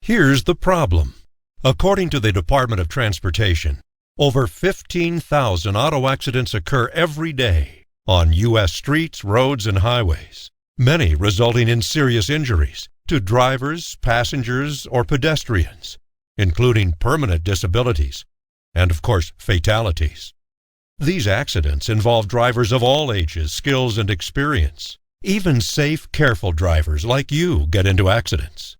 Here's the problem. According to the Department of Transportation, over 15,000 auto accidents occur every day on U.S. streets, roads, and highways, many resulting in serious injuries to drivers, passengers, or pedestrians, including permanent disabilities and, of course, fatalities. These accidents involve drivers of all ages, skills, and experience. Even safe, careful drivers like you get into accidents.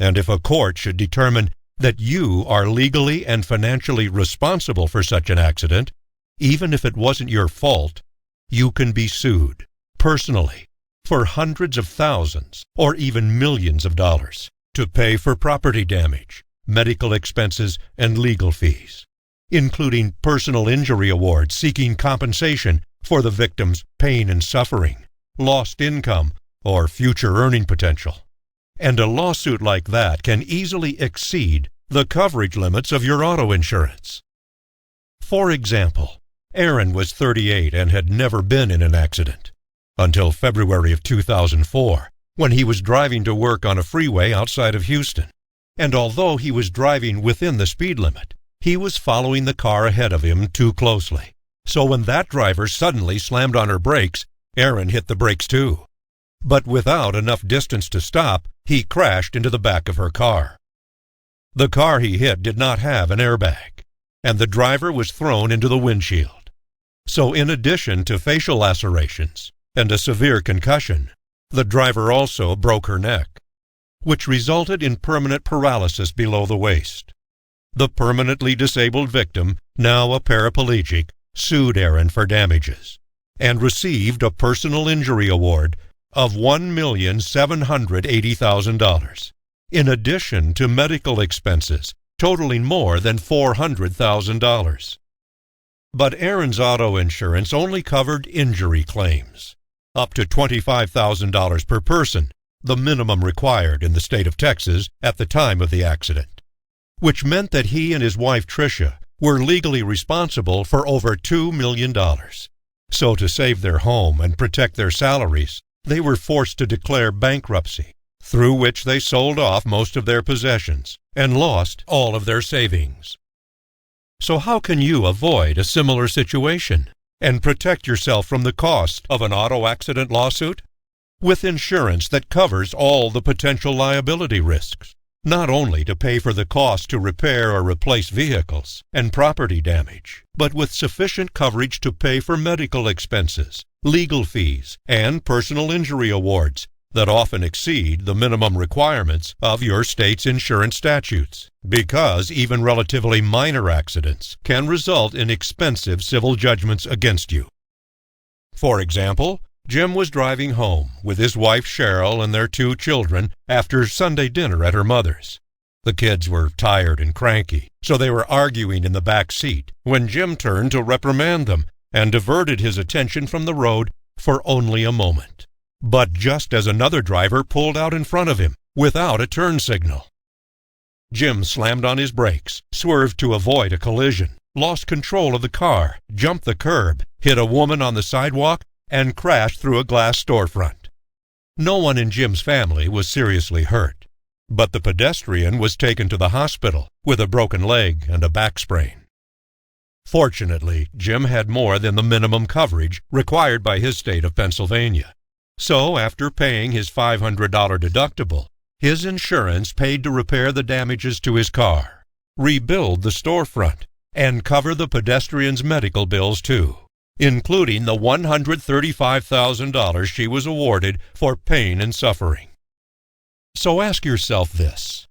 And if a court should determine that you are legally and financially responsible for such an accident, even if it wasn't your fault, you can be sued, personally, for hundreds of thousands or even millions of dollars to pay for property damage, medical expenses, and legal fees, including personal injury awards seeking compensation for the victim's pain and suffering, lost income, or future earning potential. And a lawsuit like that can easily exceed the coverage limits of your auto insurance. For example, Aaron was 38 and had never been in an accident until February of 2004, when he was driving to work on a freeway outside of Houston. And although he was driving within the speed limit, he was following the car ahead of him too closely. So when that driver suddenly slammed on her brakes, Aaron hit the brakes too. But without enough distance to stop, he crashed into the back of her car. The car he hit did not have an airbag, and the driver was thrown into the windshield. So in addition to facial lacerations and a severe concussion, the driver also broke her neck, which resulted in permanent paralysis below the waist. The permanently disabled victim, now a paraplegic, sued Aaron for damages and received a personal injury award of $1,780,000, in addition to medical expenses totaling more than $400,000. But Aaron's auto insurance only covered injury claims, up to $25,000 per person, the minimum required in the state of Texas at the time of the accident, which meant that he and his wife Tricia were legally responsible for over $2 million. So to save their home and protect their salaries, they were forced to declare bankruptcy, through which they sold off most of their possessions and lost all of their savings. So how can you avoid a similar situation and protect yourself from the cost of an auto accident lawsuit? With insurance that covers all the potential liability risks, not only to pay for the cost to repair or replace vehicles and property damage, but with sufficient coverage to pay for medical expenses, legal fees, and personal injury awards that often exceed the minimum requirements of your state's insurance statutes, because even relatively minor accidents can result in expensive civil judgments against you. For example, Jim was driving home with his wife Cheryl and their 2 children after Sunday dinner at her mother's. The kids were tired and cranky, so they were arguing in the back seat when Jim turned to reprimand them and diverted his attention from the road for only a moment. But just as another driver pulled out in front of him without a turn signal, Jim slammed on his brakes, swerved to avoid a collision, lost control of the car, jumped the curb, hit a woman on the sidewalk, and crashed through a glass storefront. No one in Jim's family was seriously hurt, but the pedestrian was taken to the hospital with a broken leg and a back sprain. Fortunately, Jim had more than the minimum coverage required by his state of Pennsylvania. So after paying his $500 deductible, his insurance paid to repair the damages to his car, rebuild the storefront, and cover the pedestrian's medical bills too, including the $135,000 she was awarded for pain and suffering. So ask yourself this.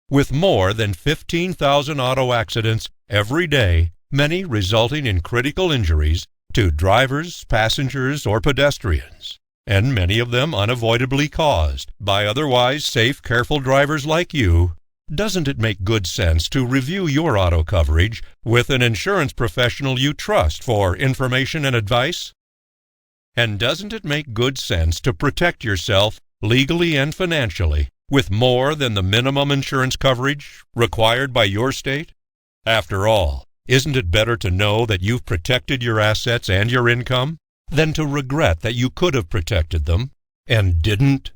With more than 15,000 auto accidents every day, many resulting in critical injuries to drivers, passengers, or pedestrians, and many of them unavoidably caused by otherwise safe, careful drivers like you, doesn't it make good sense to review your auto coverage with an insurance professional you trust for information and advice? And doesn't it make good sense to protect yourself legally and financially with more than the minimum insurance coverage required by your state? After all, isn't it better to know that you've protected your assets and your income than to regret that you could have protected them and didn't?